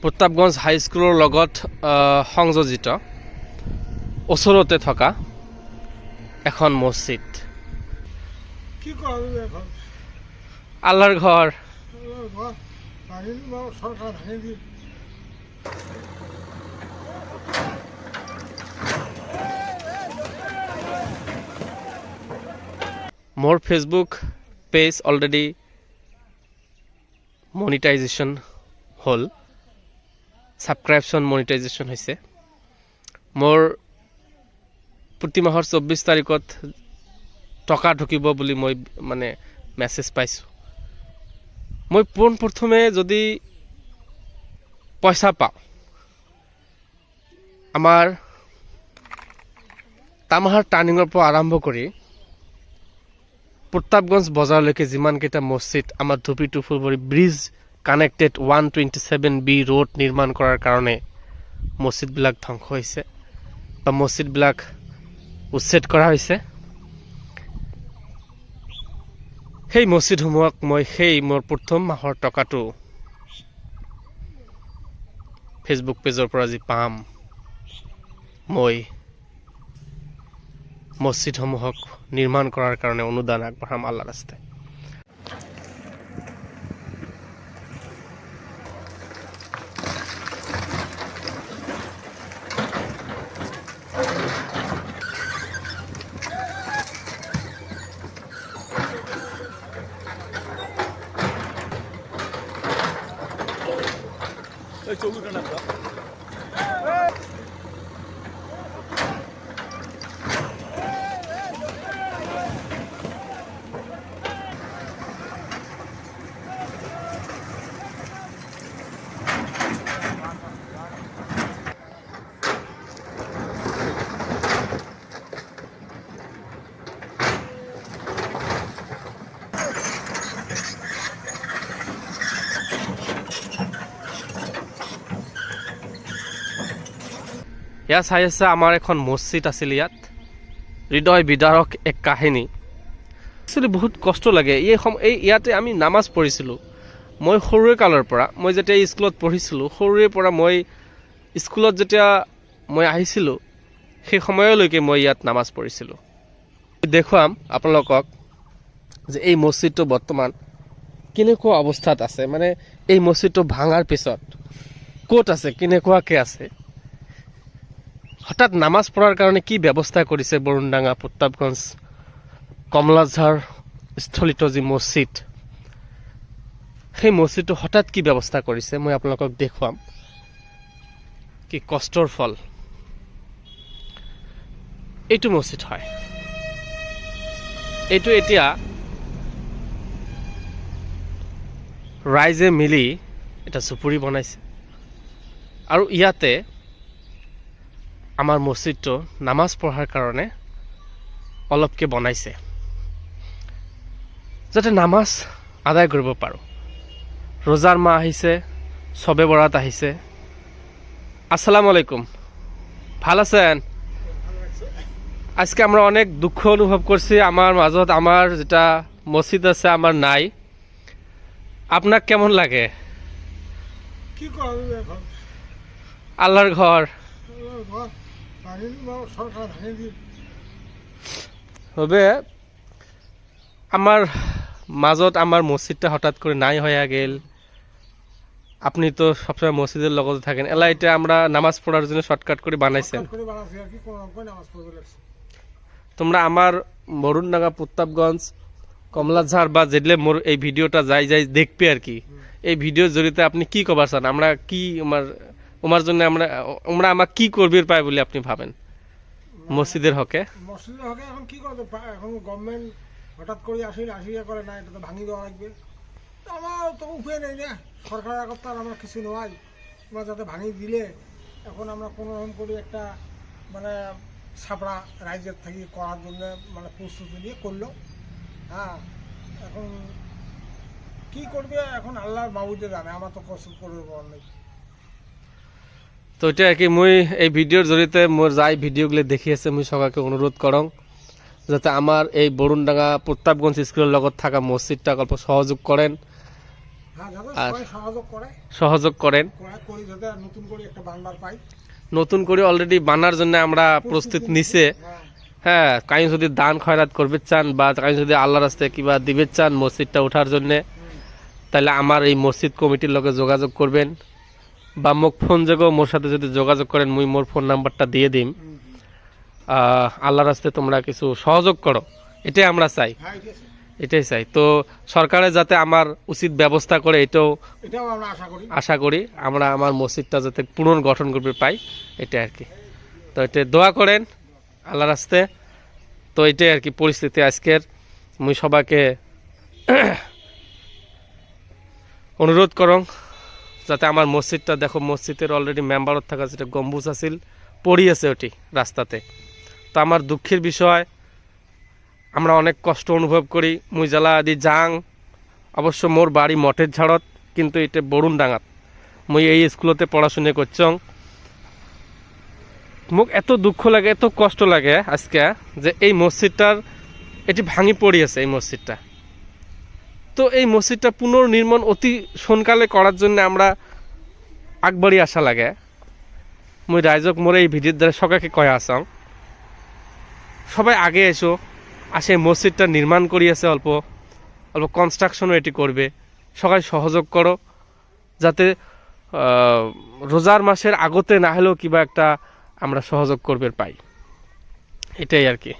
প্ৰতাপগঞ্জ হাইস্কুলৰ লগত সংযোজিত ওচৰতে থকা এখন মছজিদ। কি কৰে এখন আল্লাহৰ ঘৰ। সরকার ভাঙি দি মোৰ ফেসবুক পেজ অলরেডি মনিটাইজেশন হল, সাবস্ক্রিপশন মনিটাইজেশন হৈছে। মোৰ প্ৰতি মাহৰ 24 তাৰিখত টকা ঢুকিব বুলি মই মানে মেছেজ পাইছোঁ। মই প্ৰথমে যদি পইচা পাওঁ, আমাৰ তামাহাৰ টাৰ্ণিঙৰ পৰা আৰম্ভ কৰি প্ৰতাপগঞ্জ বজাৰলৈকে যিমানকেইটা মছজিদ আমাৰ ধুপি টু ফুলবাৰী ব্ৰিজ কানেক্টেড 127B ৰোড নিৰ্মাণ কৰাৰ কাৰণে মছজিদবিলাক ধ্বংস হৈছে বা মছজিদবিলাক উচ্ছেদ কৰা হৈছে। সেই মছজিদসমূহক মই সেই মোৰ প্ৰথম মাহৰ টকাটো ফেসবুক পেজৰ পৰা যি পাম, মই মছজিদসমূহক নিৰ্মাণ কৰাৰ কাৰণে অনুদান আগবঢ়াম আল্লাহৰ ৰাস্তায়। ইয়াত চাই আছে আমাৰ এখন মছজিদ আছিল। ইয়াত হৃদয় বিদাৰক এক কাহিনী। একচুৱেলি বহুত কষ্ট লাগে। ইয়াতে আমি নামাজ পঢ়িছিলোঁ। মই সৰুৰে কালৰ পৰা, মই যেতিয়া স্কুলত পঢ়িছিলোঁ, সৰুৰে পৰা মই স্কুলত যেতিয়া মই আহিছিলোঁ সেই সময়লৈকে মই ইয়াত নামাজ পঢ়িছিলোঁ। দেখুৱাম আপোনালোকক যে এই মছজিদটো বৰ্তমান কেনেকুৱা অৱস্থাত আছে, মানে এই মছজিদটো ভাঙাৰ পিছত ক'ত আছে, কেনেকুৱাকৈ আছে, হঠাৎ নামাজ পঢ়াৰ কাৰণে কি ব্যৱস্থা কৰিছে বৰুণডাঙ্গা প্ৰতাপগঞ্জ কমলাঝাৰ স্থলিত যি মছজিদ, সেই মছজিদটো হঠাৎ কি ব্যৱস্থা কৰিছে মই আপোনালোকক দেখুৱাম। কি কষ্টৰ ফল। এইটো মছজিদ হয়। এইটো এতিয়া ৰাইজে মিলি এটা জুপুৰি বনাইছে আৰু ইয়াতে আমাৰ মছজিদটো নামাজ পঢ়াৰ কাৰণে অলপকে বনাইছে, যাতে নামাজ আদায় কৰিব পাৰোঁ। রোজার মা আহিছে, সবে বরাত আহিছে। আসসালামু আলাইকুম, ভাল আছেন? আজকে আমরা অনেক দুঃখ অনুভব করছি, আমার মাজত আমার যেটা মসজিদ আছে আমার নাই। আপনার কেমন লাগে? কি করে এখন আল্লাহর ঘর সরকার ভাঙি দি হবে। আমার মাজত আমার মসজিদটা হঠাৎ করে নাই হয়ে গেল। আপনি তো সবসময় মসজিদের লগতে থাকেন। এলা এটা আমরা নামাজ পড়ার জন্য শর্টকাট করে বানাইছেন। তোমরা আমার বরুণডাঙ্গা প্রতাপগঞ্জ কমলাঝার বা যেদিলে মোর এই ভিডিওটা যাই যাই দেখবে আর কি, এই ভিডিওর জড়িয়ে আপনি কি কবার চান, আমরা কি ওমার জন্য আমরা আমার কি করবে পাই বলে আপনি ভাবেন মসজিদের হকে? মসজিদের হকে এখন কি করবে, এখন গভর্নমেন্ট হঠাৎ করে আসিয়া করে না, এটা তো ভাঙি দেওয়া লাগবে। আমার তো উপায় নেই না, সরকারের আগত আমরা কিছু নয়। আমরা যাতে ভাঙি দিলে এখন আমরা কোনো রকম করে একটা মানে ছাপড়া রাইজের থেকে করার জন্য মানে প্রস্তুতি নিয়ে করলো। হ্যাঁ, এখন কি করবে এখন আল্লাহর মাবুদে জানে, আমার তো কষ্ট করবে বলার নেই। তো এটা আর কি মুই এই ভিডিওর জড়িয়ে মোর যাই ভিডিওগুলো দেখি আছে মুই সবাইকে অনুরোধ করং যাতে আমার এই বরুণডাঙ্গা প্রতাপগঞ্জ স্কুলের লগত থাকা মসজিদটা অল্প সহযোগ করেন। হ্যাঁ, যাতে আর সবাই সহযোগ করে, সহযোগ করেন, করি যাতে নতুন করে একটা বাংলার পাই। নতুন করে অলরেডি বানার জন্য আমরা প্রস্তুত নিছে। হ্যাঁ, হ্যাঁ, কাই যদি দান খয়রাত করবে চান বা কাই যদি আল্লাহ রাস্তায় কিবা দিবে চান মসজিদটা ওঠার জন্য, তাহলে আমার এই মসজিদ কমিটির লগে যোগাযোগ করবেন বা মোক ফোন যোগেও মোর সাথে যদি যোগাযোগ করেন মুই মোর ফোন নাম্বারটা দিয়ে দিম। আল্লাহ রাস্তায় তোমরা কিছু সহযোগ করো, এটাই আমরা চাই, হ্যাঁ, ঠিক আছে। এটাই চাই। তো সরকারে যাতে আমার উচিত ব্যবস্থা করে এটাও এটাও আমরা আশা করি, আমরা আমার মসজিদটা যাতে পুনর্গঠন করবে পাই, এটা আর কি। তো এটা দোয়া করেন আল্লাহ রাস্তে। তো এটাই আর কি পরিস্থিতি আজকের। মুই সবাইকে অনুরোধ করং যাতে আমার মসজিদটা, দেখো মসজিদের অলরেডি মেম্বারত থাকা যেটা গম্বুজ আছিল পড়ি আছে ওটি রাস্তাতে। তো আমার দুঃখের বিষয়, আমরা অনেক কষ্ট অনুভব করি। মুই জেলা আদি যাং, অবশ্য মোর বাড়ি মঠের ঝাড়ত, কিন্তু এটা বরুণডাঙ্গাত। মুই এই স্কুলতে পড়াশুনা করছং। মোক এত দুঃখ লাগে, এত কষ্ট লাগে আজকে যে এই মসজিদটার এটি ভাঙি পড়ি আছে এই মসজিদটা। তো এই মসজিদটা পুনর্নির্মাণ অতি সোনকালে করার জন্য আমরা আগবাড়ি আসা লাগে। মুই রাইজক মোরে এই ভিডিওর দ্বারা সবাইকে কয়া আসাম, সবাই আগে এসো, আসে মসজিদটা নির্মাণ করিয়াছে, অল্প অল্প কনস্ট্রাকশনও এটি করবে, সবাই সহযোগ করো যাতে রোজার মাসের আগতে না হলেও কিবা একটা আমরা সহযোগ করবে পাই, এটাই আর কি।